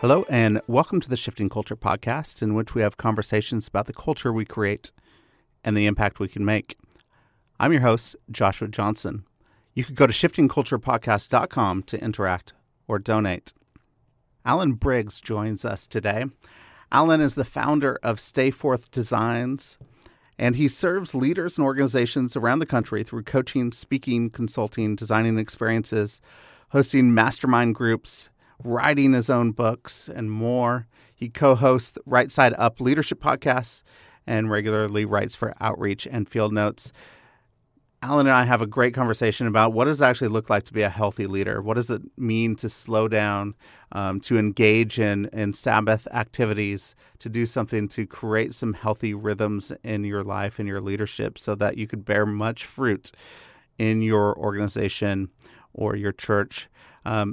Hello, and welcome to the Shifting Culture podcast, in which we have conversations about the culture we create and the impact we can make. I'm your host, Joshua Johnson. You could go to shiftingculturepodcast.com to interact or donate. Alan Briggs joins us today. Alan is the founder of Stay Forth Designs, and he serves leaders and organizations around the country through coaching, speaking, consulting, designing experiences, hosting mastermind groups, writing his own books, and more. He co-hosts Right Side Up leadership podcasts and regularly writes for Outreach and Field Notes. Alan and I have a great conversation about what does it actually look like to be a healthy leader? What does it mean to slow down, to engage in Sabbath activities, to do something to create some healthy rhythms in your life and your leadership so that you could bear much fruit in your organization or your church.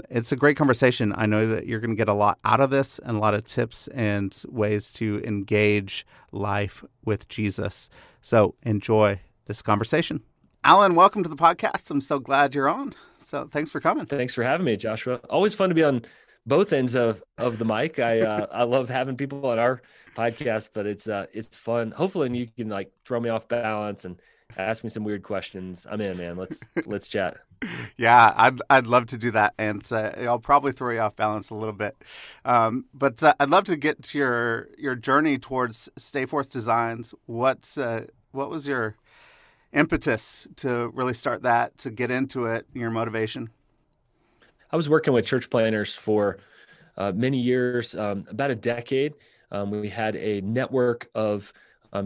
It's a great conversation. I know that you're going to get a lot out of this and a lot of tips and ways to engage life with Jesus. So enjoy this conversation. Alan, welcome to the podcast. I'm so glad you're on. So thanks for coming. Thanks for having me, Joshua. Always fun to be on both ends of the mic. I love having people on our podcast, but it's fun. Hopefully you can throw me off balance and ask me some weird questions. I'm in, man. Let's chat. Yeah, I'd love to do that, and I'll probably throw you off balance a little bit. But I'd love to get to your journey towards Stay Forth Designs. What was your impetus to really start that, to get into it, your motivation? I was working with church planners for many years, about a decade. We had a network of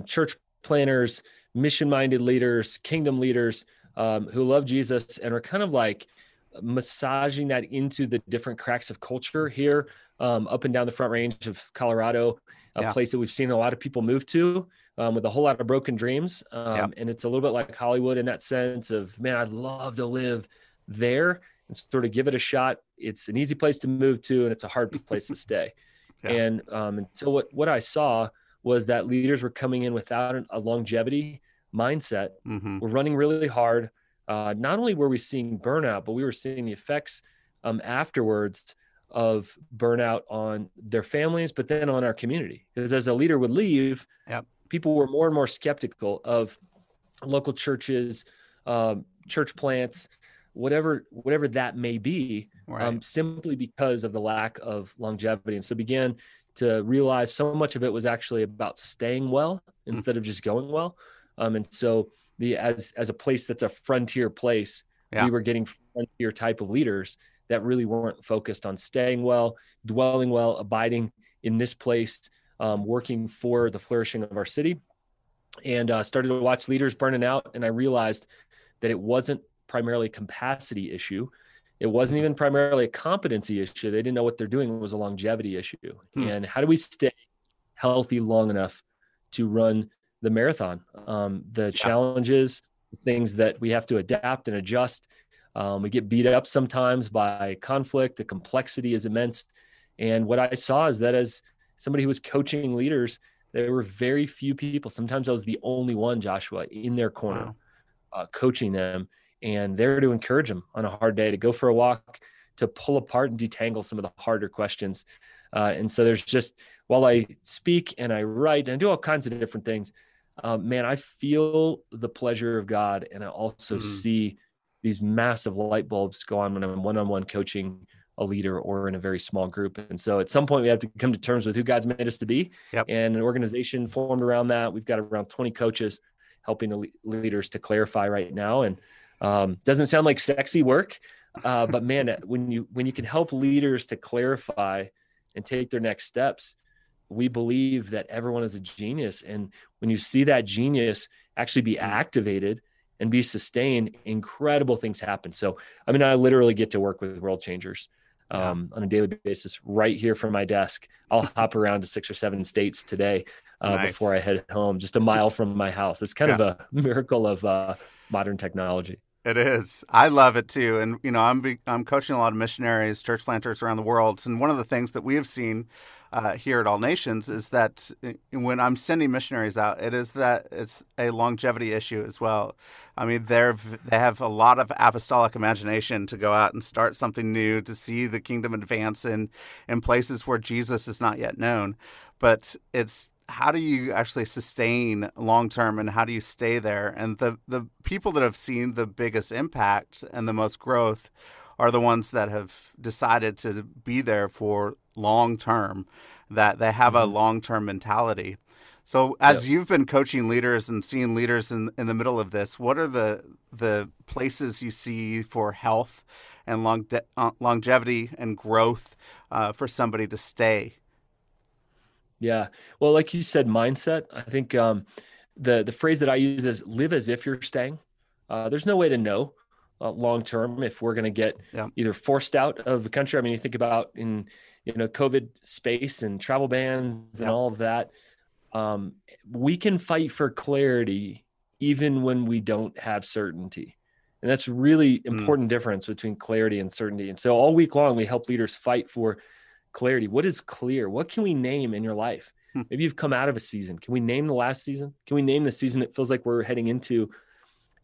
church planners, mission-minded leaders, kingdom leaders who love Jesus and are kind of like massaging that into the different cracks of culture here up and down the Front Range of Colorado, a place that we've seen a lot of people move to with a whole lot of broken dreams. And it's a little bit like Hollywood in that sense of, man, I'd love to live there and sort of give it a shot. It's an easy place to move to, and it's a hard place to stay. And so what I saw was that leaders were coming in without a longevity mindset. Mm-hmm. We're running really hard. Not only were we seeing burnout, but we were seeing the effects afterwards of burnout on their families, but then on our community. Because as a leader would leave, people were more and more skeptical of local churches, church plants, whatever that may be, simply because of the lack of longevity. And so began to realize so much of it was actually about staying well instead of just going well. And so as a place that's a frontier place, we were getting frontier type of leaders that really weren't focused on staying well, dwelling well, abiding in this place, working for the flourishing of our city, and started to watch leaders burning out. And I realized that it wasn't primarily a capacity issue. It wasn't even primarily a competency issue. They didn't know what they're doing. It was a longevity issue. And how do we stay healthy long enough to run the marathon? The challenges, the things that we have to adapt and adjust. We get beat up sometimes by conflict. The complexity is immense. And what I saw is that as somebody who was coaching leaders, there were very few people. Sometimes I was the only one, Joshua, in their corner, coaching them. And there to encourage them on a hard day, to go for a walk, to pull apart and detangle some of the harder questions. And so there's just, while I speak and I write and I do all kinds of different things, man, I feel the pleasure of God. And I also see these massive light bulbs go on when I'm one-on-one coaching a leader or in a very small group. And so at some point we have to come to terms with who God's made us to be. And an organization formed around that. We've got around 20 coaches helping the leaders to clarify right now. And doesn't sound like sexy work, but man, when you can help leaders to clarify and take their next steps, we believe that everyone is a genius. And when you see that genius actually be activated and be sustained, incredible things happen. So, I mean, I literally get to work with world changers on a daily basis right here from my desk. I'll hop around to 6 or 7 states today before I head home, just a mile from my house. It's kind of a miracle of modern technology. It is. I love it too. And I'm coaching a lot of missionaries, church planters around the world. And one of the things that we have seen here at All Nations is that when I'm sending missionaries out, it is that it's a longevity issue as well. I mean, they have a lot of apostolic imagination to go out and start something new, to see the kingdom advance in places where Jesus is not yet known. But it's how do you actually sustain long term, and how do you stay there? And the people that have seen the biggest impact and the most growth are the ones that have decided to be there for long term, that they have a long term mentality. So as you've been coaching leaders and seeing leaders in the middle of this, what are the places you see for health and longevity and growth for somebody to stay? Yeah. Well, like you said, mindset. I think the phrase that I use is live as if you're staying. There's no way to know long term if we're going to get either forced out of the country. I mean, you think about in COVID space and travel bans and all of that. We can fight for clarity even when we don't have certainty. And that's really important difference between clarity and certainty. And so all week long, we help leaders fight for clarity. What is clear? What can we name in your life? Maybe you've come out of a season. Can we name the last season? Can we name the season it feels like we're heading into?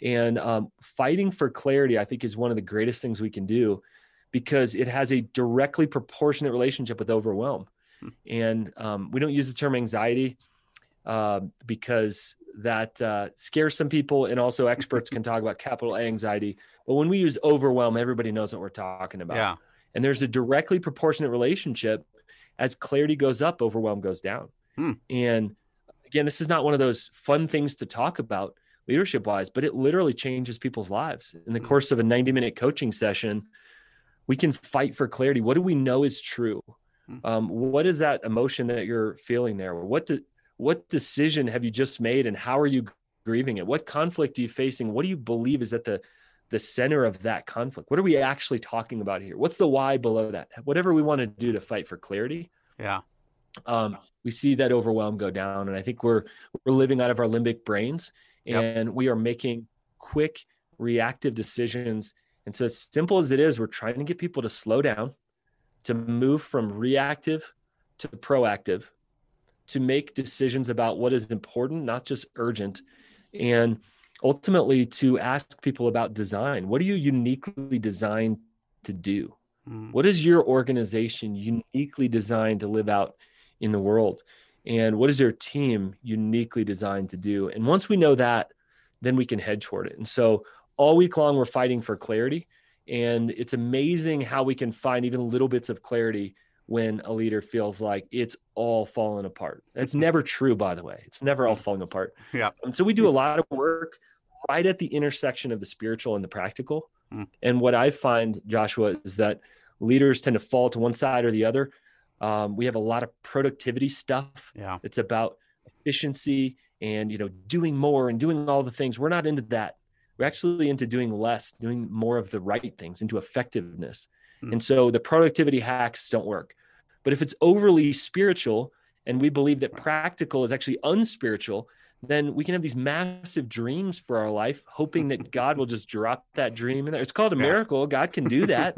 And fighting for clarity, I think, is one of the greatest things we can do, because it has a directly proportionate relationship with overwhelm. And we don't use the term anxiety because that scares some people. And also experts can talk about capital A anxiety. But when we use overwhelm, everybody knows what we're talking about. Yeah. And there's a directly proportionate relationship. As clarity goes up, overwhelm goes down. And again, this is not one of those fun things to talk about leadership wise, but it literally changes people's lives. In the course of a 90-minute coaching session, we can fight for clarity. What do we know is true? What is that emotion that you're feeling there? What decision have you just made, and how are you grieving it? What conflict are you facing? What do you believe is at the center of that conflict? What are we actually talking about here? What's the why below that? Whatever we want to do to fight for clarity. Yeah. We see that overwhelm go down. And I think we're living out of our limbic brains, and we are making quick reactive decisions. And so as simple as it is, we're trying to get people to slow down, to move from reactive to proactive, to make decisions about what is important, not just urgent. And ultimately to ask people about design. What are you uniquely designed to do? What is your organization uniquely designed to live out in the world? And what is your team uniquely designed to do? And once we know that, then we can head toward it. And so all week long, we're fighting for clarity. And it's amazing how we can find even little bits of clarity when a leader feels like it's all falling apart. That's never true, by the way. It's never all falling apart. Yeah. And so we do a lot of work right at the intersection of the spiritual and the practical. And what I find, Joshua, is that leaders tend to fall to one side or the other. We have a lot of productivity stuff. Yeah. It's about efficiency and, doing more and doing all the things. We're not into that. We're actually into doing less, doing more of the right things, into effectiveness. And so the productivity hacks don't work. But if it's overly spiritual and we believe that practical is actually unspiritual, then we can have these massive dreams for our life, hoping that God will just drop that dream in there. It's called a miracle. God can do that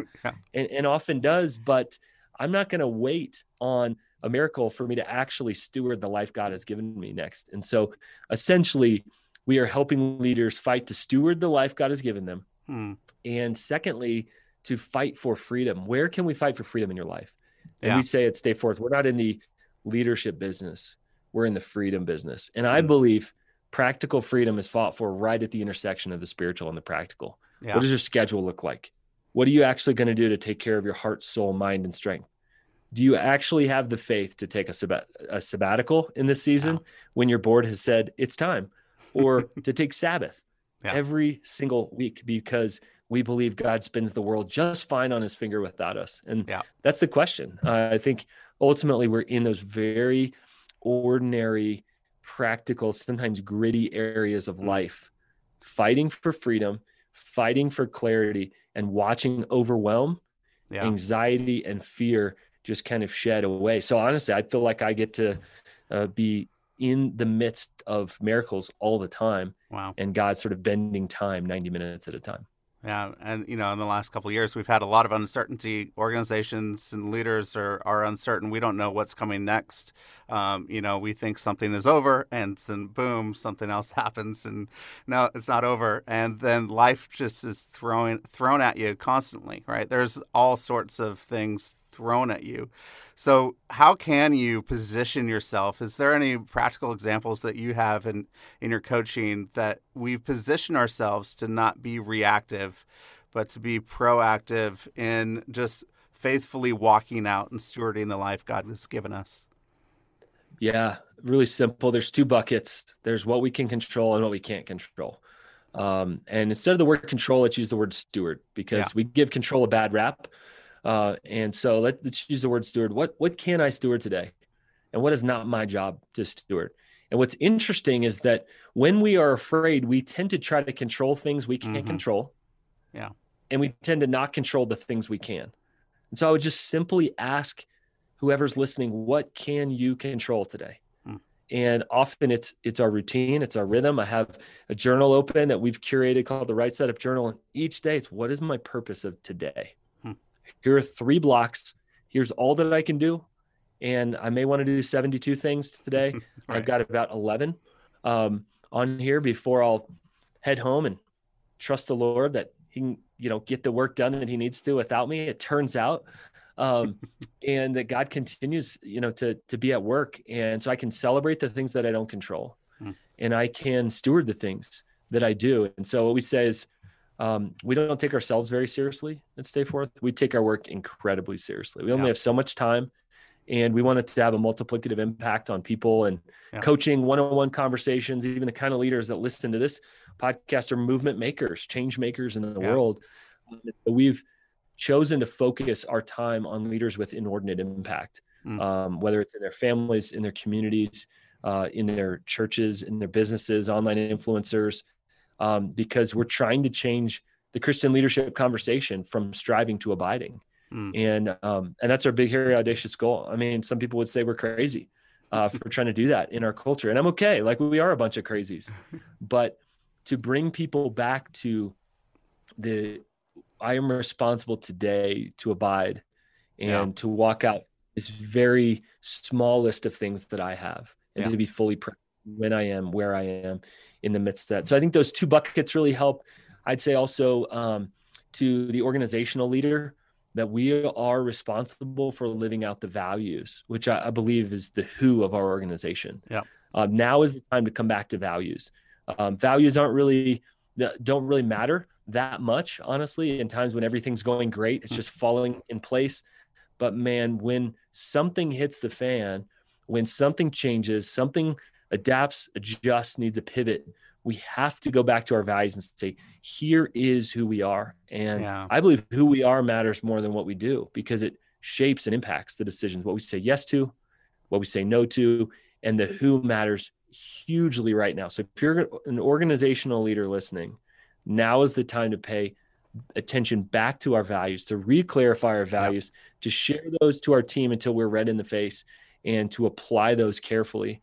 and often does, but I'm not going to wait on a miracle for me to actually steward the life God has given me next. And so essentially, we are helping leaders fight to steward the life God has given them. And secondly, to fight for freedom. Where can we fight for freedom in your life? And we say at Stay Forth, we're not in the leadership business. We're in the freedom business. And I believe practical freedom is fought for right at the intersection of the spiritual and the practical. What does your schedule look like? What are you actually going to do to take care of your heart, soul, mind, and strength? Do you actually have the faith to take a sabbatical in this season when your board has said it's time, or to take Sabbath every single week because we believe God spins the world just fine on his finger without us? And that's the question. I think ultimately we're in those very ordinary, practical, sometimes gritty areas of life, fighting for freedom, fighting for clarity, and watching overwhelm, anxiety, and fear just kind of shed away. So honestly, I feel like I get to be in the midst of miracles all the time, Wow. and God sort of bending time 90 minutes at a time. Yeah, and in the last couple of years, we've had a lot of uncertainty. Organizations and leaders are uncertain. We don't know what's coming next. We think something is over, and then boom, something else happens, and no, it's not over. And then life just is thrown at you constantly, right? There's all sorts of things thrown at you. So how can you position yourself? Is there any practical examples that you have in your coaching that we position ourselves to not be reactive, but to be proactive in just faithfully walking out and stewarding the life God has given us? Yeah, really simple. There's two buckets. There's what we can control and what we can't control. And instead of the word control, let's use the word steward, because we give control a bad rap. And so let's use the word steward. What can I steward today? And what is not my job to steward? And what's interesting is that when we are afraid, we tend to try to control things we can't control. Yeah. And we tend to not control the things we can. And so I would just simply ask whoever's listening, what can you control today? And often it's our routine, it's our rhythm. I have a journal open that we've curated called the Right Setup Journal. And each day it's, what is my purpose of today? Here are 3 blocks. Here's all that I can do. And I may want to do 72 things today. Right. I've got about 11 on here before I'll head home and trust the Lord that he can, get the work done that he needs to without me, it turns out. And that God continues, to be at work. And so I can celebrate the things that I don't control, and I can steward the things that I do. And so what we say is, we don't take ourselves very seriously at Stay Forth. We take our work incredibly seriously. We only have so much time, and we want it to have a multiplicative impact on people, and coaching, one-on-one conversations. Even the kind of leaders that listen to this podcast are movement makers, change makers in the world. We've chosen to focus our time on leaders with inordinate impact, whether it's in their families, in their communities, in their churches, in their businesses, online influencers, because we're trying to change the Christian leadership conversation from striving to abiding. And that's our big, hairy, audacious goal. I mean, some people would say we're crazy for trying to do that in our culture. And I'm okay. Like, we are a bunch of crazies, but to bring people back to I am responsible today to abide and to walk out this very small list of things that I have, and to be fully present when I am, where I am in the midst of that. So I think those 2 buckets really help. I'd say also to the organizational leader that we are responsible for living out the values, which I believe is the who of our organization. Now is the time to come back to values. Values don't really matter that much, honestly, in times when everything's going great. It's just falling in place. But man, when something hits the fan, when something changes, something adapts, adjusts, needs a pivot, we have to go back to our values and say, here is who we are. And I believe who we are matters more than what we do, because it shapes and impacts the decisions, what we say yes to, what we say no to, and the who matters hugely right now. So if you're an organizational leader listening, now is the time to pay attention back to our values, to re-clarify our values, to share those to our team until we're red in the face, and to apply those carefully,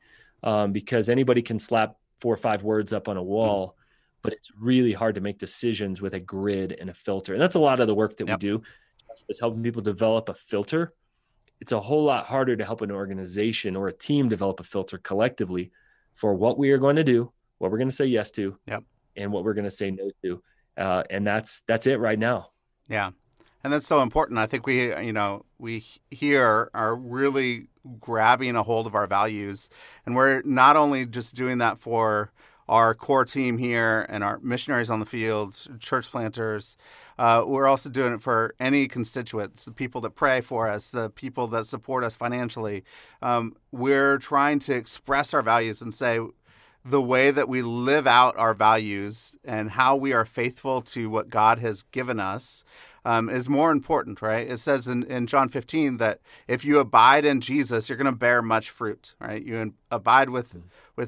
because anybody can slap 4 or 5 words up on a wall, but it's really hard to make decisions with a grid and a filter. And that's a lot of the work that we do, is helping people develop a filter. It's a whole lot harder to help an organization or a team develop a filter collectively for what we are going to do, what we're going to say yes to, and what we're going to say no to. And that's it right now. Yeah. And that's so important. I think we here are really grabbing a hold of our values, and we're not only just doing that for our core team here and our missionaries on the field, church planters. We're also doing it for any constituents, the people that pray for us, the people that support us financially. We're trying to express our values and say, the way that we live out our values and how we are faithful to what God has given us is more important, right? It says in John 15 that if you abide in Jesus, you're going to bear much fruit, right? You abide with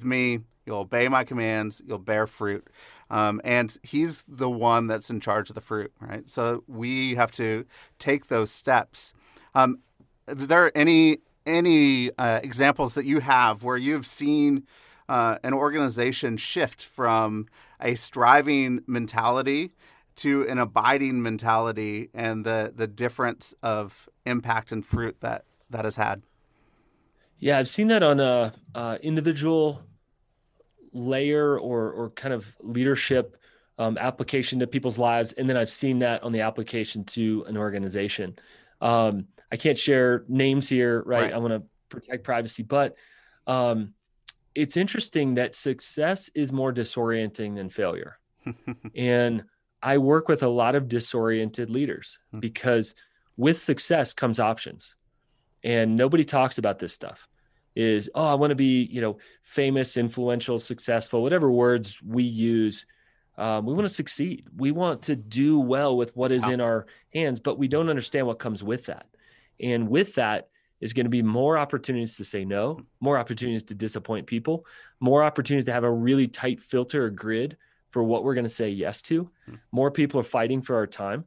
me, you'll obey my commands, you'll bear fruit. And he's the one that's in charge of the fruit, right? So we have to take those steps. Is there any any examples that you have where you've seen an organization shift from a striving mentality to an abiding mentality, and the difference of impact and fruit that has had? Yeah, I've seen that on a individual layer or kind of leadership application to people's lives, and then I've seen that on the application to an organization. I can't share names here, right? Right. I want to protect privacy, but it's interesting that success is more disorienting than failure. And I work with a lot of disoriented leaders because with success comes options. And nobody talks about this stuff is, oh, I want to be, famous, influential, successful, whatever words we use. We want to succeed. We want to do well with what is in our hands, but we don't understand what comes with that. And with that is going to be more opportunities to say no, more opportunities to disappoint people, more opportunities to have a really tight filter or grid for what we're going to say yes to. More people are fighting for our time.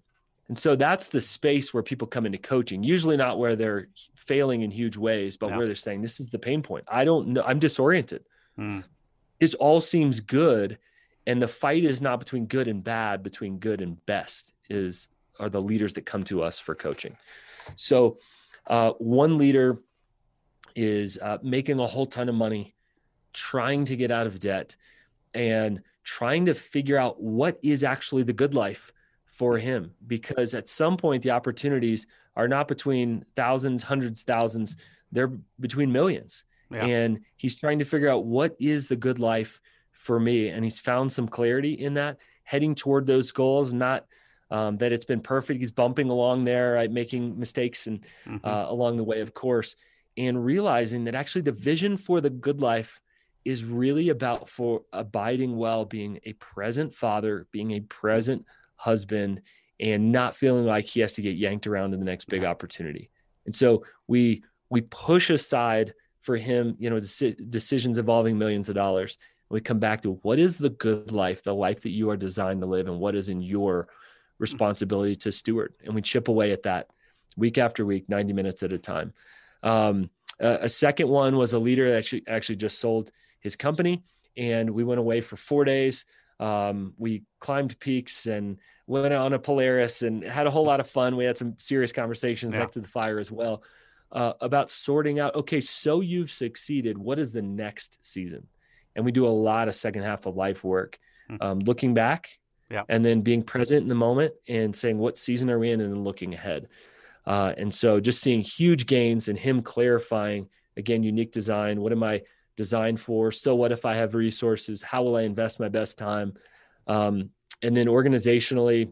And so that's the space where people come into coaching, usually not where they're failing in huge ways, but where they're saying, this is the pain point. I don't know. I'm disoriented. This all seems good. And the fight is not between good and bad, between good and best are the leaders that come to us for coaching. So one leader is making a whole ton of money, trying to get out of debt, and trying to figure out what is actually the good life for him. Because at some point, the opportunities are not between thousands, hundreds, thousands, they're between millions. Yeah. And he's trying to figure out what is the good life for me. And he's found some clarity in that, heading toward those goals, not that it's been perfect. He's bumping along there, right, making mistakes and along the way, of course, and realizing that actually the vision for the good life is really about for abiding well, being a present father, being a present husband, and not feeling like he has to get yanked around to the next big opportunity. And so we push aside for him, decisions involving millions of dollars. And we come back to what is the good life, the life that you are designed to live, and what is in your responsibility to steward. And we chip away at that week after week, 90 minutes at a time. A second one was a leader that actually just sold his company, and we went away for 4 days. We climbed peaks and went on a Polaris and had a whole lot of fun. We had some serious conversations next to the fire as well about sorting out, okay, so you've succeeded. What is the next season? And we do a lot of second half of life work, looking back and then being present in the moment and saying, what season are we in? And then looking ahead. And so just seeing huge gains and him clarifying, again, unique design. What am I designed for? So what if I have resources? How will I invest my best time? And then organizationally,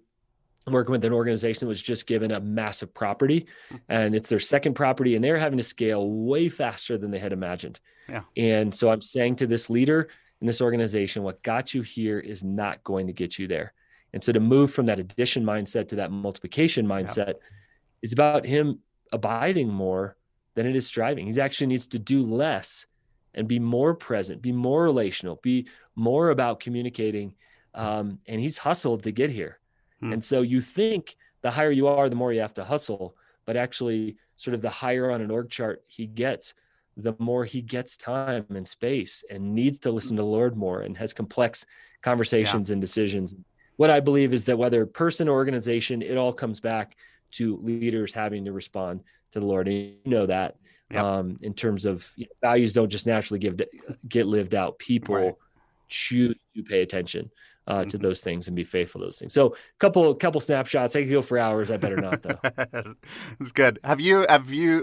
I'm working with an organization that was just given a massive property, and it's their second property, and they're having to scale way faster than they had imagined. Yeah. And so I'm saying to this leader in this organization, what got you here is not going to get you there. And so to move from that addition mindset to that multiplication mindset is about him abiding more than it is striving. He actually needs to do less and be more present, be more relational, be more about communicating. And he's hustled to get here. And so you think the higher you are, the more you have to hustle, but actually sort of the higher on an org chart he gets, the more he gets time and space and needs to listen to the Lord more and has complex conversations and decisions. What I believe is that whether person or organization, it all comes back to leaders having to respond to the Lord. And you know that in terms of values don't just naturally get lived out. People choose to pay attention to those things and be faithful to those things. So couple snapshots. I could go for hours. I better not though. That's good. Have you,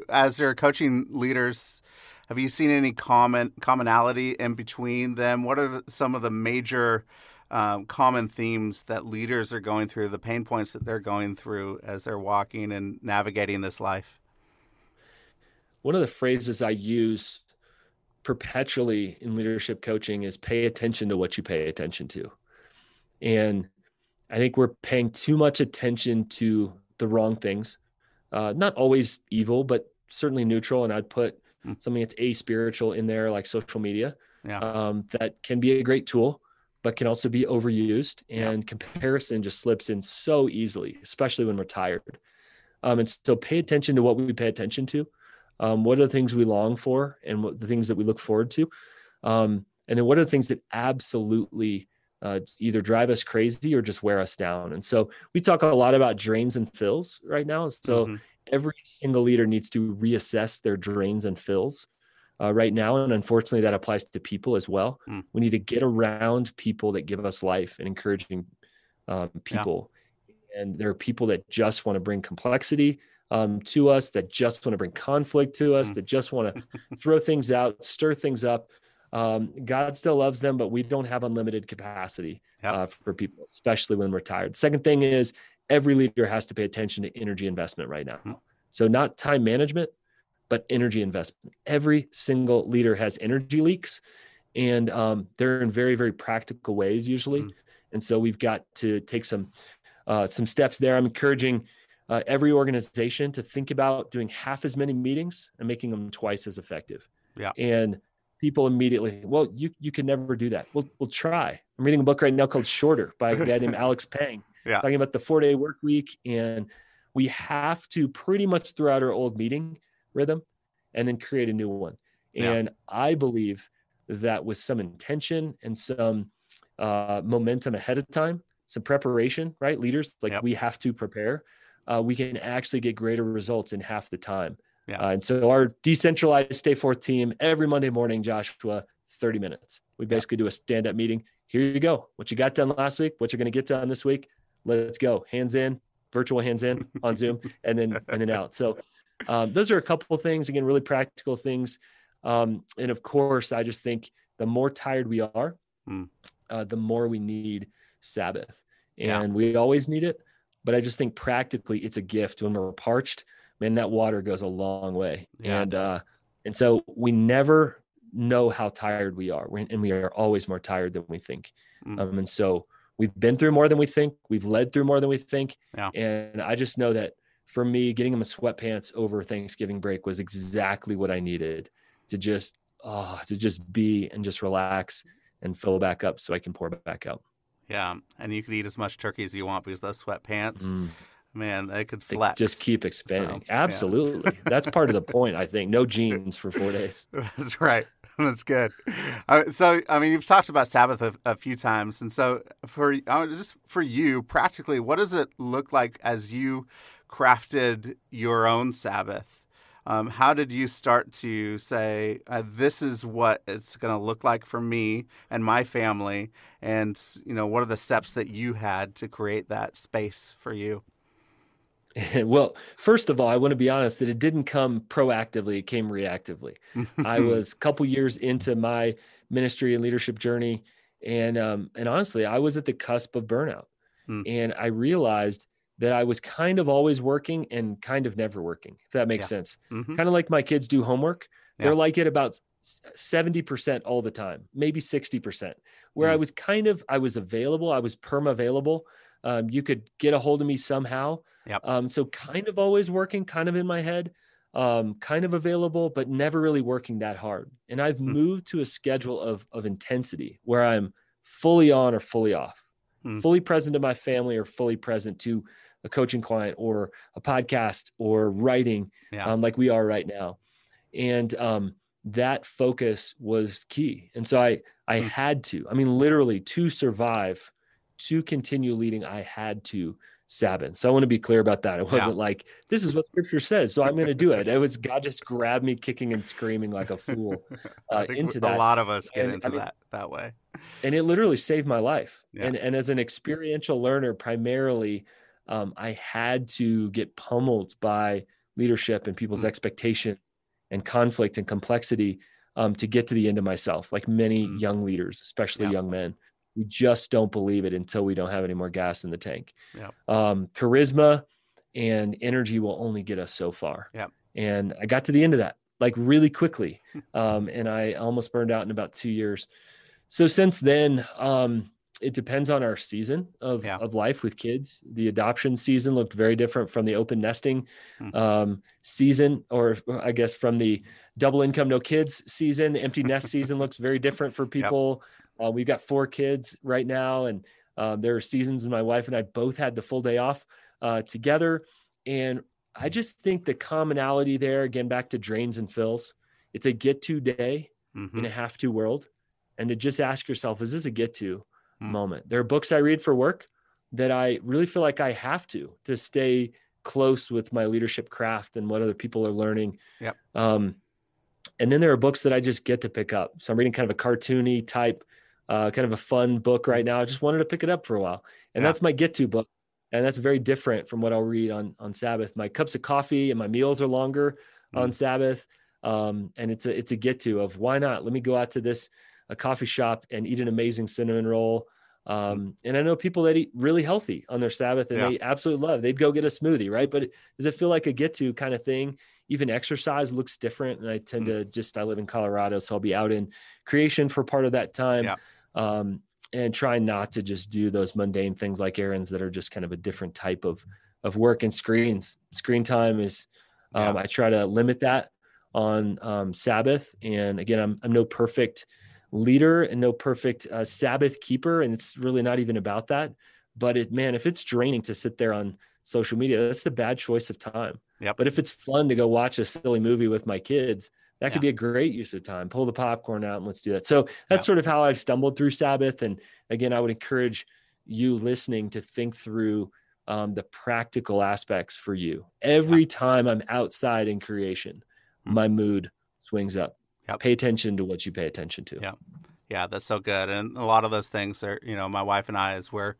as you're coaching leaders, have you seen any commonality in between them? What are some of the major common themes that leaders are going through, the pain points that they're going through as they're walking and navigating this life? One of the phrases I use perpetually in leadership coaching is pay attention to what you pay attention to. And I think we're paying too much attention to the wrong things, not always evil, but certainly neutral. And I'd put something that's aspiritual in there, like social media, that can be a great tool, but can also be overused. And comparison just slips in so easily, especially when we're tired. And so pay attention to what we pay attention to. What are the things we long for and what the things that we look forward to? And then what are the things that absolutely either drive us crazy or just wear us down? And so we talk a lot about drains and fills right now. So every single leader needs to reassess their drains and fills right now. And unfortunately, that applies to people as well. We need to get around people that give us life and encouraging people. And there are people that just want to bring complexity to us, that just want to bring conflict to us, that just want to throw things out, stir things up. God still loves them, but we don't have unlimited capacity for people, especially when we're tired. Second thing is every leader has to pay attention to energy investment right now. So not time management, but energy investment. Every single leader has energy leaks, and they're in very, very practical ways usually. And so we've got to take some steps there. I'm encouraging every organization to think about doing half as many meetings and making them twice as effective. And people immediately, well, you can never do that. We'll try. I'm reading a book right now called Shorter by a guy named Alex Pang, talking about the 4-day work week. And we have to pretty much throw out our old meeting rhythm and then create a new one. And I believe that with some intention and some momentum ahead of time, some preparation, right? Leaders, like we have to prepare. We can actually get greater results in half the time. And so our decentralized Stay Forth team, every Monday morning, Joshua, 30 minutes. We basically do a stand-up meeting. Here you go. What you got done last week, what you're going to get done this week. Let's go. Hands in, virtual hands in on Zoom, and then out. So those are a couple of things, again, really practical things. And of course, I just think the more tired we are, the more we need Sabbath. And we always need it. But I just think practically it's a gift. When we're parched, man, that water goes a long way. And so we never know how tired we are. And we are always more tired than we think. And so we've been through more than we think. We've led through more than we think. And I just know that for me, getting them a sweatpants over Thanksgiving break was exactly what I needed to just be and just relax and fill back up so I can pour back out. Yeah. And you can eat as much turkey as you want because those sweatpants, man, they could flex. They just keep expanding. So, absolutely. That's part of the point, I think. No jeans for 4 days. That's right. That's good. So, I mean, you've talked about Sabbath a few times. And so just for you, practically, what does it look like as you crafted your own Sabbath? How did you start to say, this is what it's going to look like for me and my family? And, what are the steps that you had to create that space for you? Well, first of all, I want to be honest that it didn't come proactively. It came reactively. I was a couple years into my ministry and leadership journey. And honestly, I was at the cusp of burnout. And I realized that I was kind of always working and kind of never working, if that makes sense. Kind of like my kids do homework. They're like it about 70% all the time, maybe 60%, where I was available. I was available. You could get a hold of me somehow. So kind of always working, kind of in my head, kind of available, but never really working that hard. And I've moved to a schedule of intensity where I'm fully on or fully off, fully present to my family or fully present to a coaching client or a podcast or writing, like we are right now. And that focus was key. And so I had to, literally to survive, to continue leading, I had to Sabbath. So I want to be clear about that. It wasn't like, this is what scripture says, so I'm going to do it. It was God just grabbed me kicking and screaming like a fool into that. A lot of us get into that way. And it literally saved my life. And as an experiential learner, primarily, I had to get pummeled by leadership and people's expectation and conflict and complexity to get to the end of myself, like many young leaders, especially young men. We just don't believe it until we don't have any more gas in the tank. Charisma and energy will only get us so far. And I got to the end of that, like really quickly. And I almost burned out in about 2 years. So since then, it depends on our season of life with kids. The adoption season looked very different from the open nesting season, or I guess from the double income, no kids season. The empty nest season looks very different for people. We've got 4 kids right now, and there are seasons when my wife and I both had the full day off together. And I just think the commonality there, again, back to drains and fills, it's a get to day in Mm-hmm. a have to world. And to just ask yourself, is this a get to Mm. moment? There are books I read for work that I really feel like I have to stay close with my leadership craft and what other people are learning. Yep. And then there are books that I just get to pick up. So I'm reading kind of a cartoony type, kind of a fun book right now. I just wanted to pick it up for a while. And Yeah. that's my get to book. And that's very different from what I'll read on Sabbath. My cups of coffee and my meals are longer on Mm. Sabbath. And it's a get to of why not? Let me go out to this a coffee shop and eat an amazing cinnamon roll. Mm. And I know people that eat really healthy on their Sabbath and Yeah. they absolutely love. They'd go get a smoothie, right? But does it feel like a get to kind of thing? Even exercise looks different. And I tend Mm. to I live in Colorado, so I'll be out in creation for part of that time. Yeah. And try not to just do those mundane things like errands that are just kind of a different type of work. And screen time is, Yeah. I try to limit that on Sabbath. And again, I'm no perfect leader and no perfect Sabbath keeper. And it's really not even about that, but if it's draining to sit there on social media, that's the bad choice of time. Yep. But if it's fun to go watch a silly movie with my kids, that could Yeah. be a great use of time. Pull the popcorn out and let's do that. So that's Yep. sort of how I've stumbled through Sabbath. And again, I would encourage you listening to think through the practical aspects for you. Every time I'm outside in creation, Mm. my mood swings up. Yep. Pay attention to what you pay attention to. Yeah. Yeah, that's so good. And a lot of those things are, my wife and I, as we're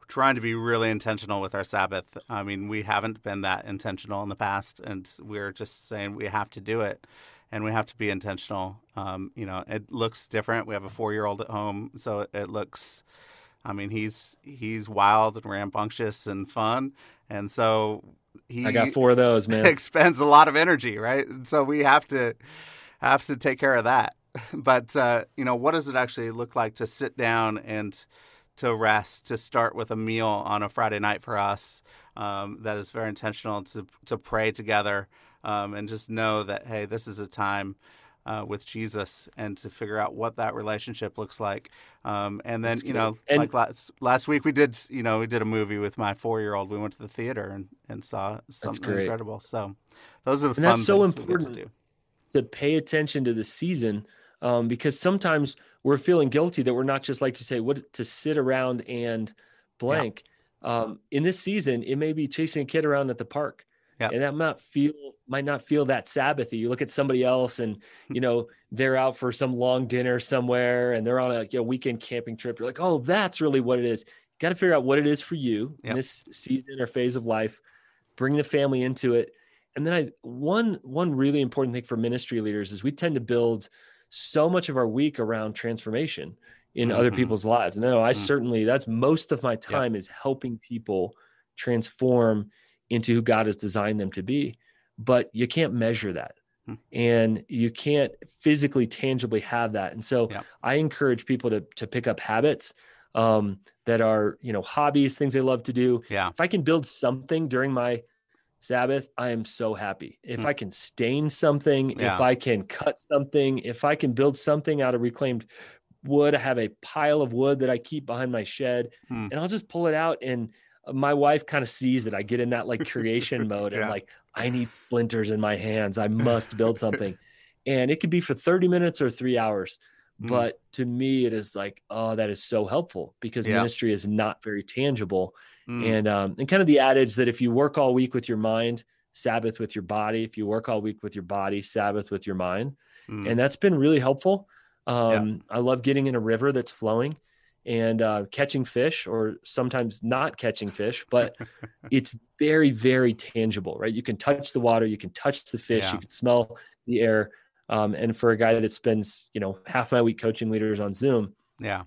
trying to be really intentional with our Sabbath. I mean, we haven't been that intentional in the past, and we're just saying we have to do it, and we have to be intentional. It looks different. We have a 4-year-old at home, so it looks. I mean, he's wild and rambunctious and fun, and so I got he 4 of those, man. expends a lot of energy, right? And so we have to take care of that. But what does it actually look like to sit down and to rest, to start with a meal on a Friday night for us that is very intentional, to pray together and just know that, hey, this is a time with Jesus, and to figure out what that relationship looks like. And then, like last week we did a movie with my 4-year-old. We went to the theater and saw something incredible. So those are the fun so things important we get to do. To pay attention to the season, because sometimes we're feeling guilty that we're not just, like you say, to sit around and blank. In this season, it may be chasing a kid around at the park, and that might not feel that Sabbathy. You look at somebody else, and they're out for some long dinner somewhere, and they're on a weekend camping trip. You're like, oh, that's really what it is. You got to figure out what it is for you in this season or phase of life. Bring the family into it. And then one really important thing for ministry leaders is we tend to build so much of our week around transformation in other people's lives. And I know certainly, that's most of my time is helping people transform into who God has designed them to be. But you can't measure that. And you can't physically, tangibly have that. And so I encourage people to pick up habits that are, hobbies, things they love to do. Yeah. If I can build something during my Sabbath, I am so happy. If I can stain something, if I can cut something, if I can build something out of reclaimed wood, I have a pile of wood that I keep behind my shed, and I'll just pull it out. And my wife kind of sees it. I get in that like creation mode and like, I need splinters in my hands. I must build something. And it could be for 30 minutes or 3 hours. But to me, it is like, oh, that is so helpful, because ministry is not very tangible. And kind of the adage that if you work all week with your mind, Sabbath with your body. If you work all week with your body, Sabbath with your mind. And that's been really helpful. I love getting in a river that's flowing and catching fish, or sometimes not catching fish, but it's very, very tangible, right? You can touch the water, you can touch the fish, you can smell the air. And for a guy that spends, half my week coaching leaders on Zoom,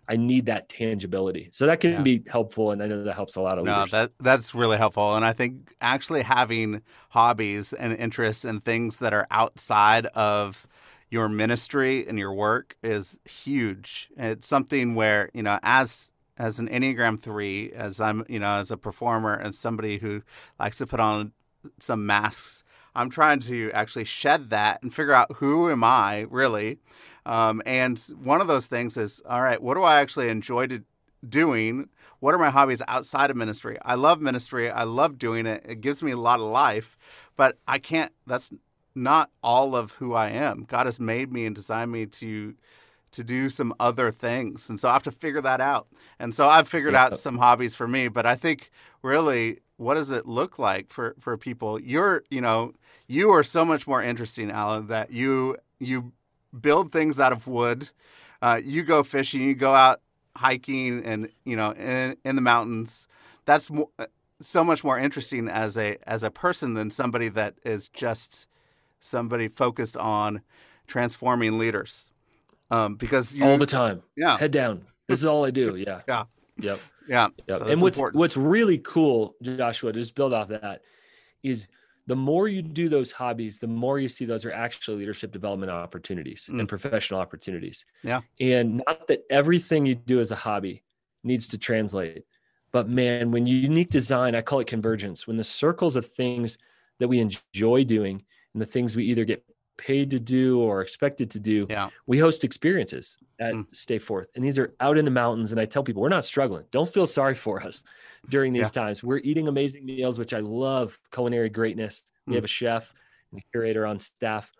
I need that tangibility. So that can be helpful. And I know that helps a lot of leaders. That's really helpful. And I think actually having hobbies and interests and things that are outside of your ministry and your work is huge. It's something where, as an Enneagram 3, as I'm, as a performer and somebody who likes to put on some masks, I'm trying to actually shed that and figure out who am I really. And one of those things is, all right, what do I actually enjoy doing? What are my hobbies outside of ministry? I love ministry. I love doing it. It gives me a lot of life, but I can't, that's not all of who I am. God has made me and designed me to do some other things. And so I have to figure that out. And so I've figured Yeah. out some hobbies for me, but I think really, what does it look like for people? You are so much more interesting, Alan, that you build things out of wood. You go fishing, you go out hiking and, in the mountains. That's so much more interesting as a person than somebody that is just somebody focused on transforming leaders. Because All the time. yeah, Head down. This is all I do. Yeah. yeah, Yep. yeah. Yep. So And that's important. what's really cool, Joshua, to just build off that, is the more you do those hobbies, the more you see those are actually leadership development opportunities and professional opportunities. Yeah. And not that everything you do as a hobby needs to translate, but man, when unique design, I call it convergence, when the circles of things that we enjoy doing and the things we either get paid to do or expected to do, Yeah. we host experiences at Stay Forth. And these are out in the mountains. And I tell people, we're not struggling. Don't feel sorry for us during these times. We're eating amazing meals, which I love, culinary greatness. We have a chef and a curator on staff,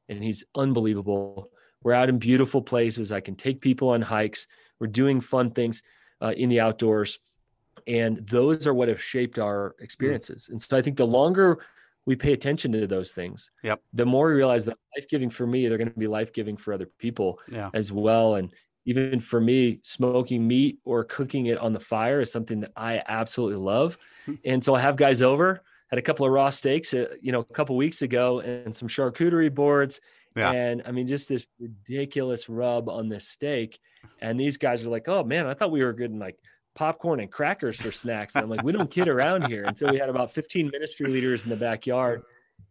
and he's unbelievable. We're out in beautiful places. I can take people on hikes. We're doing fun things in the outdoors. And those are what have shaped our experiences. And so I think the longer we pay attention to those things, Yep. the more we realize that life-giving for me, they're going to be life-giving for other people as well. And even for me, smoking meat or cooking it on the fire is something that I absolutely love. And so I have guys over, had a couple of raw steaks, a couple of weeks ago, and some charcuterie boards. Yeah. And I mean, just this ridiculous rub on this steak. And these guys are like, oh man, I thought we were getting like popcorn and crackers for snacks. And I'm like, we don't kid around here. And so we had about 15 ministry leaders in the backyard.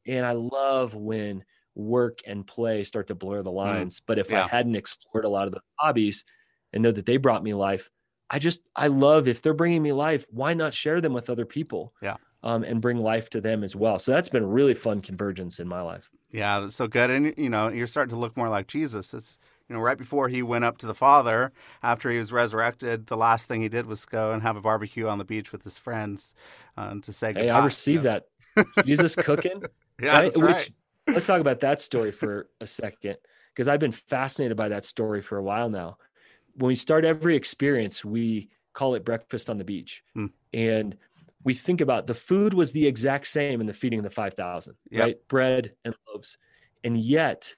And I love when work and play start to blur the lines. But if I hadn't explored a lot of the hobbies and know that they brought me life, I love, if they're bringing me life, why not share them with other people? Yeah. And bring life to them as well. So that's been really fun convergence in my life. Yeah, that's so good. And, you're starting to look more like Jesus. It's, right before he went up to the Father, after he was resurrected, the last thing he did was go and have a barbecue on the beach with his friends to say goodbye. Hey, I received that. Jesus cooking. Yeah, right? that's right. Let's talk about that story for a second, because I've been fascinated by that story for a while now. When we start every experience, we call it breakfast on the beach. And we think about the food was the exact same in the feeding of the 5,000, right? Bread and loaves. And yet,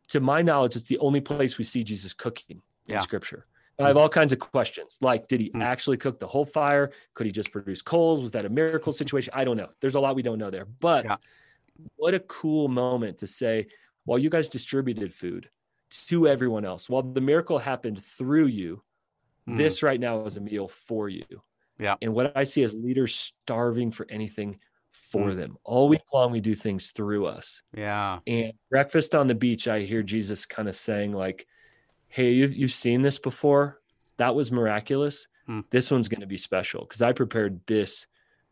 to my knowledge, it's the only place we see Jesus cooking in Scripture. Now, I have all kinds of questions, like, did he actually cook the whole fire? Could he just produce coals? Was that a miracle situation? I don't know. There's a lot we don't know there. But what a cool moment to say, while you guys distributed food to everyone else, while the miracle happened through you, this right now is a meal for you. Yeah. And what I see as leaders starving for anything for them. All week long, we do things through us. Yeah. And breakfast on the beach, I hear Jesus kind of saying like, hey, you've seen this before. That was miraculous. This one's going to be special because I prepared this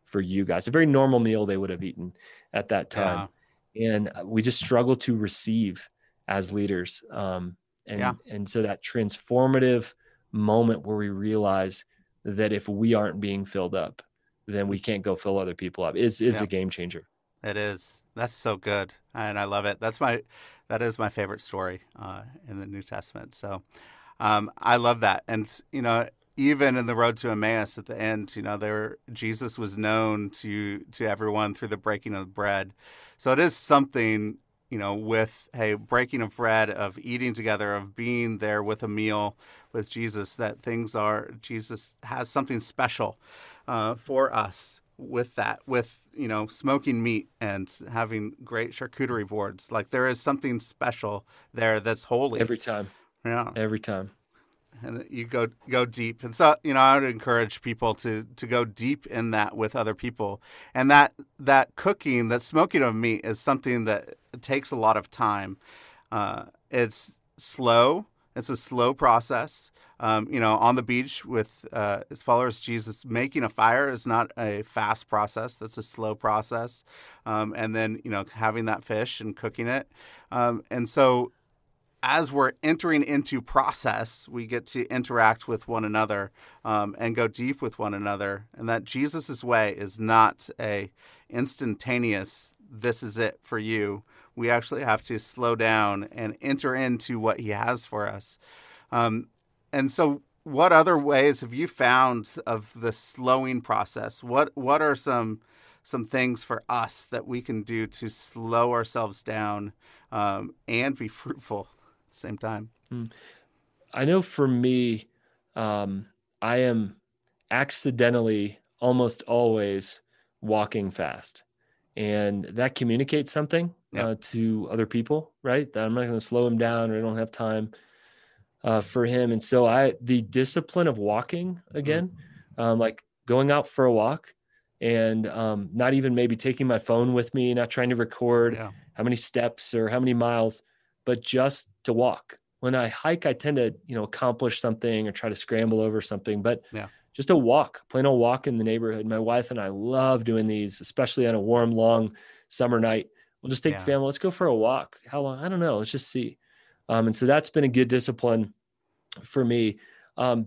for you guys. A very normal meal they would have eaten at that time. And we just struggle to receive as leaders. And so that transformative moment where we realize that if we aren't being filled up, then we can't go fill other people up is a game changer. It is. That's so good. And I love it. That is my favorite story in the New Testament. So I love that. And, even in the road to Emmaus at the end, Jesus was known to everyone through the breaking of bread. So it is something, with breaking of bread, of eating together, of being there with a meal with Jesus, that Jesus has something special for us with that, with, smoking meat and having great charcuterie boards. Like, there is something special there that's holy. Every time. Yeah. Every time. And you go deep. And so, I would encourage people to go deep in that with other people. And that cooking, that smoking of meat is something that takes a lot of time. It's slow. It's a slow process. On the beach with his followers, Jesus, making a fire is not a fast process. That's a slow process. And then, having that fish and cooking it. And so as we're entering into process, we get to interact with one another and go deep with one another. And that Jesus's way is not a instantaneous, this is it for you. We actually have to slow down and enter into what he has for us. And so what other ways have you found of the slowing process? What are some things for us that we can do to slow ourselves down and be fruitful at the same time? I know for me, I am accidentally almost always walking fast. And that communicates something Yep. to other people, right? That I'm not going to slow him down, or I don't have time for him. And so the discipline of walking again, like going out for a walk and not even maybe taking my phone with me, not trying to record Yeah. how many steps or how many miles, but just to walk. When I hike, I tend to, accomplish something or try to scramble over something, but Yeah. just a walk, plain old walk in the neighborhood. My wife and I love doing these, especially on a warm, long summer night. We'll just take the Yeah. family. Let's go for a walk. How long? I don't know. Let's just see. And so that's been a good discipline for me.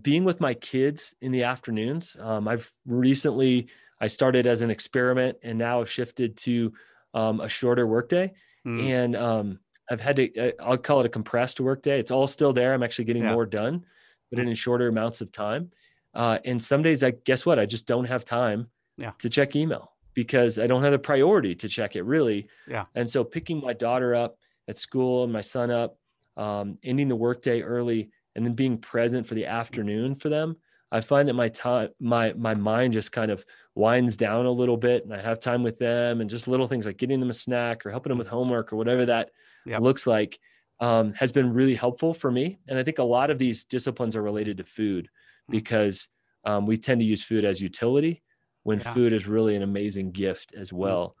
Being with my kids in the afternoons. I started as an experiment and now have shifted to a shorter workday. Mm. And I've had to, I'll call it a compressed workday. It's all still there. I'm actually getting Yeah. more done, but in shorter amounts of time. And some days guess what? I just don't have time Yeah. to check email because I don't have the priority to check it really. Yeah. And so picking my daughter up at school and my son up, ending the workday early, and then being present for the afternoon for them, I find that my mind just kind of winds down a little bit, and I have time with them, and just little things like getting them a snack or helping them with homework or whatever that Yep. looks like, has been really helpful for me. And I think a lot of these disciplines are related to food because we tend to use food as utility when Yeah. food is really an amazing gift as well.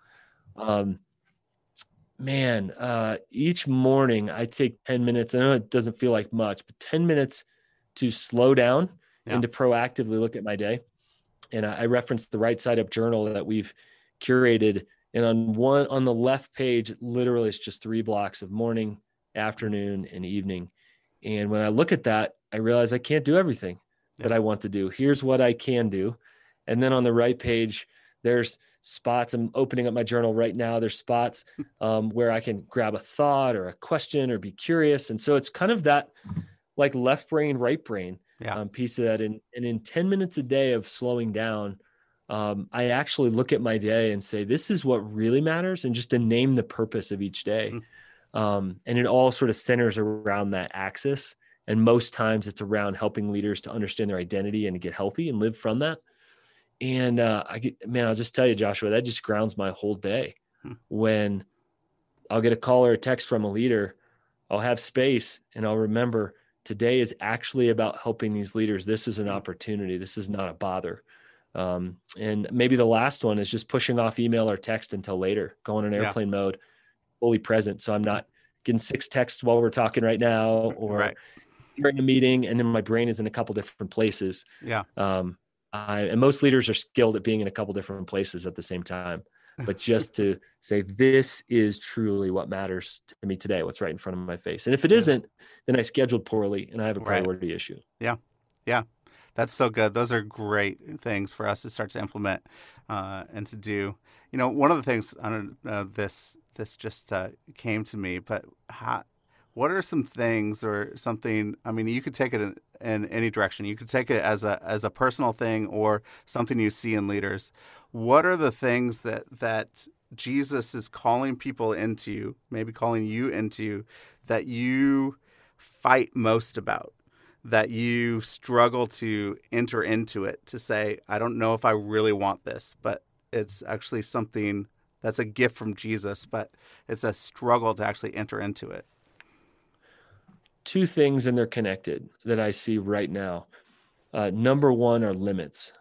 Each morning I take 10 minutes. I know it doesn't feel like much, but 10 minutes to slow down Yeah. and to proactively look at my day. And I referenced the Right Side Up journal that we've curated. And on the left page, literally it's just 3 blocks of morning, afternoon, and evening. And when I look at that, I realize I can't do everything that I want to do. Here's what I can do. And then on the right page, there's spots. I'm opening up my journal right now. There's spots where I can grab a thought or a question or be curious. And so it's kind of that like left brain, right brain piece of that. And in 10 minutes a day of slowing down, I actually look at my day and say, this is what really matters. And just to name the purpose of each day. And it all sort of centers around that axis. And most times it's around helping leaders to understand their identity and to get healthy and live from that. And I'll just tell you, Joshua, that just grounds my whole day. When I'll get a call or a text from a leader, I'll have space and I'll remember today is actually about helping these leaders. This is an opportunity. This is not a bother. And maybe the last one is just pushing off email or text until later, going in airplane mode, fully present. So I'm not getting 6 texts while we're talking right now or during a meeting. And then my brain is in a couple different places. Yeah. And most leaders are skilled at being in a couple different places at the same time. But just to say, this is truly what matters to me today, what's right in front of my face. And if it isn't, then I scheduled poorly and I have a priority issue. Yeah. Yeah. That's so good. Those are great things for us to start to implement and to do. One of the things, I don't know, this just came to me, but what are some things or something? I mean, you could take it in any direction. You could take it as a personal thing or something you see in leaders. What are the things that Jesus is calling people into, maybe calling you into, that you fight most about, that you struggle to enter into it, to say, I don't know if I really want this, but it's actually something that's a gift from Jesus, but it's a struggle to actually enter into it? 2 things, and they're connected, that I see right now. Number one are limits.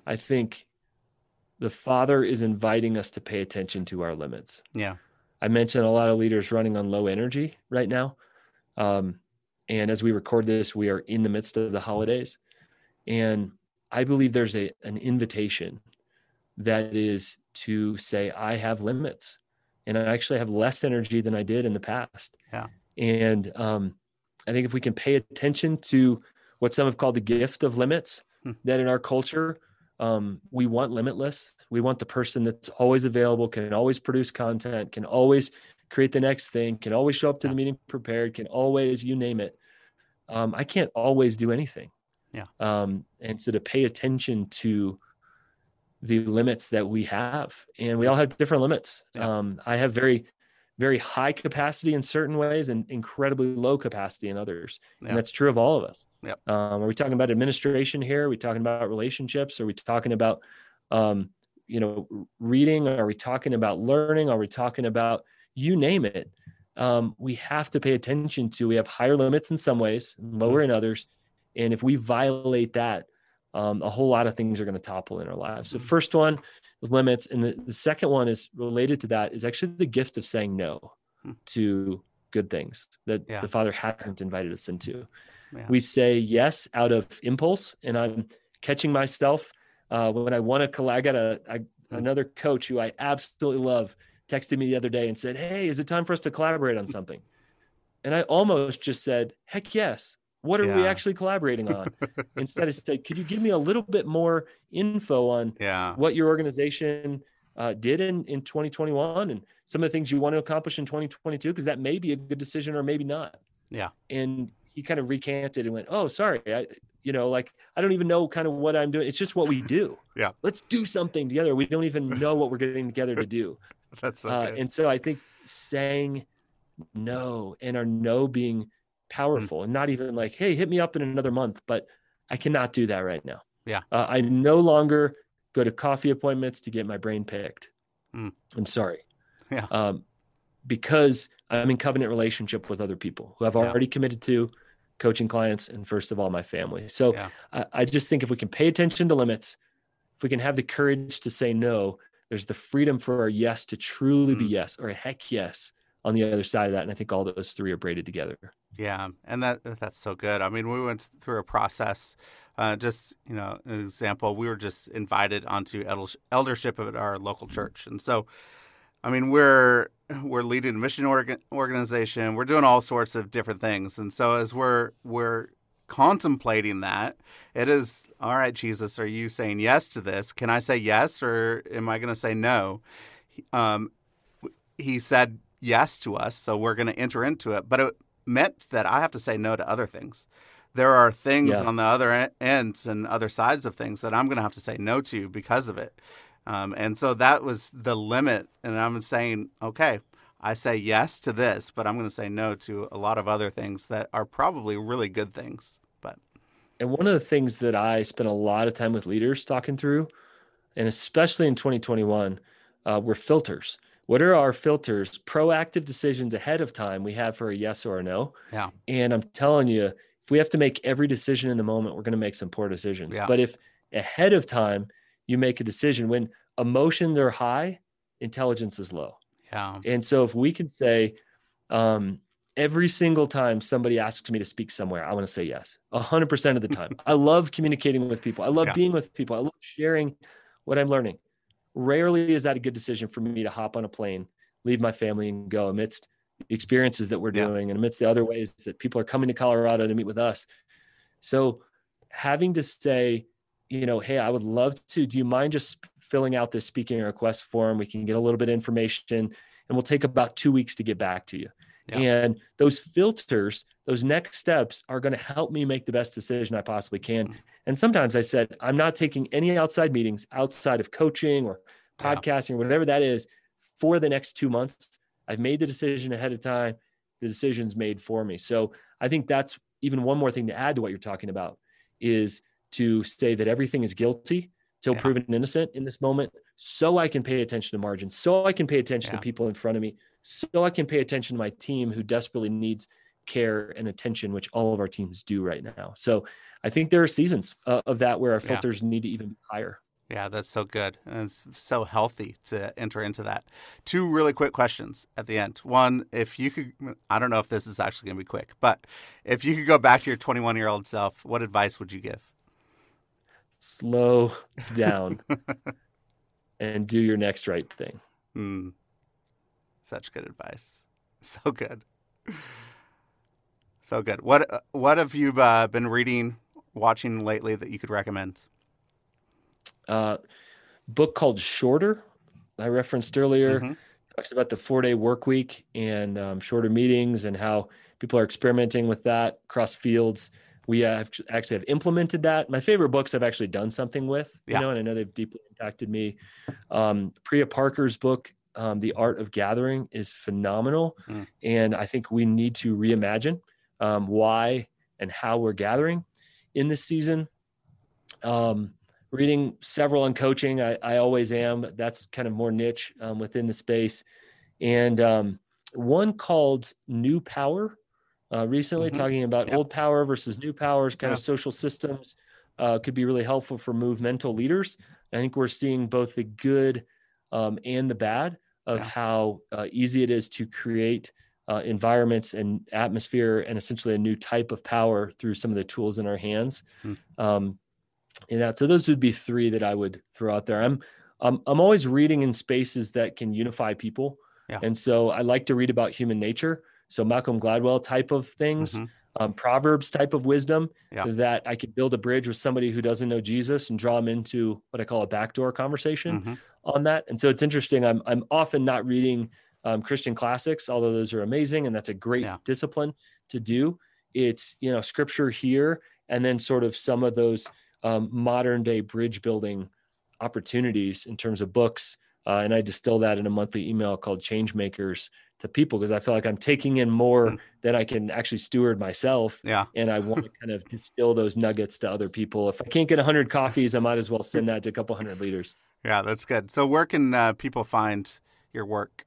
I think the Father is inviting us to pay attention to our limits. Yeah. I mentioned a lot of leaders running on low energy right now. And as we record this, we are in the midst of the holidays. And I believe there's an invitation that is to say, I have limits and I actually have less energy than I did in the past. Yeah. And I think if we can pay attention to what some have called the gift of limits, that in our culture, we want limitless. We want the person that's always available, can always produce content, can always create the next thing, can always show up to the meeting prepared, can always, you name it. I can't always do anything. Yeah. And so to pay attention to the limits that we have, and we all have different limits. I have very, very high capacity in certain ways and incredibly low capacity in others. And that's true of all of us. Are we talking about administration here? Are we talking about relationships? Are we talking about, reading? Are we talking about learning? Are we talking about, you name it? We have to pay attention to, we have higher limits in some ways, lower in others. And if we violate that, a whole lot of things are going to topple in our lives. So first one is limits. And the second one is related to that, is actually the gift of saying no to good things that the Father hasn't invited us into. We say yes out of impulse. And I'm catching myself when I want to I got another coach who I absolutely love texted me the other day and said, "Hey, is it time for us to collaborate on something?" And I almost just said, "Heck yes. What are we actually collaborating on?" Instead of say, "Could you give me a little bit more info on what your organization did in 2021 and some of the things you want to accomplish in 2022? Because that may be a good decision or maybe not." Yeah. And he kind of recanted and went, "Oh, sorry. I don't even know kind of what I'm doing. It's just what we do. Let's do something together. We don't even know what we're getting together to do." That's so good. And so I think saying no, and our no being powerful and not even like, "Hey, hit me up in another month," but I cannot do that right now. I no longer go to coffee appointments to get my brain picked. I'm sorry. Because I'm in covenant relationship with other people who I've already committed to, coaching clients, and first of all, my family. So I just think if we can pay attention to limits, if we can have the courage to say no, there's the freedom for our yes to truly be yes, or a heck yes on the other side of that. And I think all those three are braided together. Yeah. And that's so good. I mean, we went through a process, just, an example, we were just invited onto eldership at our local church. And so, I mean, we're leading a mission organization. We're doing all sorts of different things. And so as we're contemplating that, it is, all right, Jesus, are you saying yes to this? Can I say yes, or am I going to say no? He said yes to us, so we're going to enter into it. But it meant that I have to say no to other things. There are things on the other ends and other sides of things that I'm going to have to say no to because of it. And so that was the limit. And I'm saying, okay, I say yes to this, but I'm going to say no to a lot of other things that are probably really good things. And one of the things that I spent a lot of time with leaders talking through, and especially in 2021, were filters. What are our filters, proactive decisions ahead of time we have for a yes or a no? Yeah. And I'm telling you, if we have to make every decision in the moment, we're going to make some poor decisions. But if ahead of time you make a decision, when emotions are high, intelligence is low. Yeah. And so if we can say, every single time somebody asks me to speak somewhere, I want to say yes, 100% of the time. I love communicating with people. I love being with people. I love sharing what I'm learning. Rarely is that a good decision for me to hop on a plane, leave my family, and go amidst the experiences that we're doing and amidst the other ways that people are coming to Colorado to meet with us. So having to say, hey, I would love to, do you mind just filling out this speaking request form? We can get a little bit of information and we'll take about 2 weeks to get back to you. And those filters, those next steps are going to help me make the best decision I possibly can. And sometimes I said, I'm not taking any outside meetings outside of coaching or podcasting or whatever that is for the next 2 months. I've made the decision ahead of time. The decision's made for me. So I think that's even one more thing to add to what you're talking about, is to say that everything is guilty till proven innocent in this moment, so I can pay attention to margins, so I can pay attention to people in front of me, so I can pay attention to my team who desperately needs care and attention, which all of our teams do right now. So I think there are seasons of that where our filters need to even be higher. Yeah, that's so good. And it's so healthy to enter into that. 2 really quick questions at the end. One, if you could, I don't know if this is actually going to be quick, but if you could go back to your 21-year-old self, what advice would you give? Slow down and do your next right thing. Such good advice. So good. So good. What have you been reading, watching lately that you could recommend? Book called Shorter, I referenced earlier, Mm-hmm. talks about the 4-day work week and shorter meetings and how people are experimenting with that across fields. We have actually have implemented that. My favorite books I've actually done something with, Yeah. and I know they've deeply impacted me. Priya Parker's book, The Art of Gathering, is phenomenal. Mm. And I think we need to reimagine why and how we're gathering in this season. Reading several on coaching. I always am. That's kind of more niche within the space. And one called New Power recently, Mm-hmm. talking about Yep. old power versus new powers, kind Yeah. of social systems could be really helpful for movemental leaders. I think we're seeing both the good and the bad of Yeah. how easy it is to create environments and atmosphere and essentially a new type of power through some of the tools in our hands. Mm. So those would be three that I would throw out there. I'm always reading in spaces that can unify people. Yeah. And so I like to read about human nature. So Malcolm Gladwell type of things, Mm-hmm. Proverbs type of wisdom Yeah. that I could build a bridge with somebody who doesn't know Jesus and draw them into what I call a backdoor conversation Mm-hmm. on that. And so it's interesting. I'm often not reading Christian classics, although those are amazing. And that's a great Yeah. discipline to do. It's, scripture here, and then sort of some of those modern day bridge building opportunities in terms of books. And I distill that in a monthly email called Change Makers to people, because I feel like I'm taking in more than I can actually steward myself. Yeah. And I want to kind of distill those nuggets to other people. If I can't get 100 coffees, I might as well send that to a couple hundred leaders. Yeah, that's good. So where can people find your work?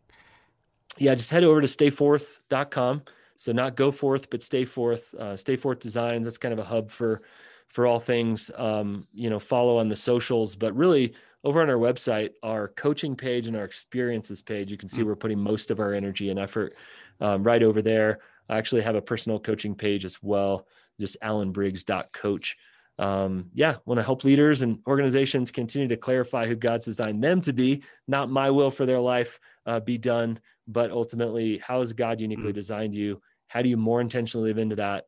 Yeah, just head over to stayforth.com. So not go forth, but stay forth, stay forth designs. That's kind of a hub for all things, follow on the socials, but really over on our website, our coaching page and our experiences page, you can see we're putting most of our energy and effort right over there. I actually have a personal coaching page as well, just alanbriggs.coach. Want to help leaders and organizations continue to clarify who God's designed them to be, not my will for their life be done, but ultimately, how has God uniquely designed you? How do you more intentionally live into that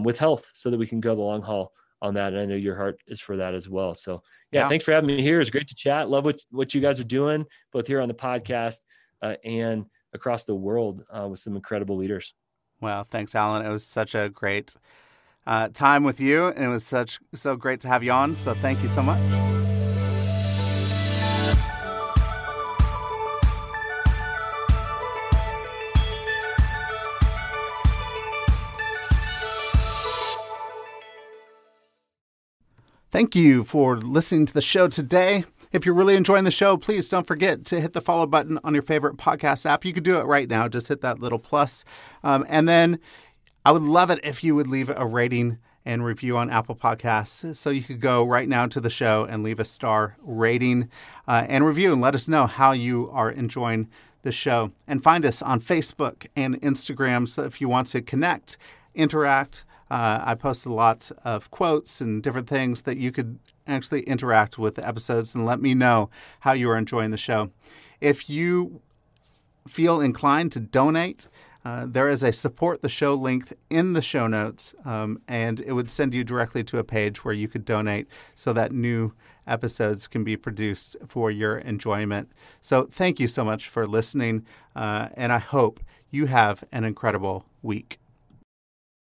with health so that we can go the long haul on that? And I know your heart is for that as well. So thanks for having me here. It's great to chat. Love what you guys are doing, both here on the podcast and across the world with some incredible leaders. Well, thanks, Alan. It was such a great time with you, and it was so great to have you on. So thank you so much. Thank you for listening to the show today. If you're really enjoying the show, please don't forget to hit the follow button on your favorite podcast app. You could do it right now. Just hit that little plus. And then I would love it if you would leave a rating and review on Apple Podcasts. So you could go right now to the show and leave a star rating and review and let us know how you are enjoying the show. And find us on Facebook and Instagram. So if you want to connect, interact, I post a lot of quotes and different things that you could actually interact with the episodes and let me know how you are enjoying the show. If you feel inclined to donate, there is a support the show link in the show notes, and it would send you directly to a page where you could donate so that new episodes can be produced for your enjoyment. So thank you so much for listening, and I hope you have an incredible week.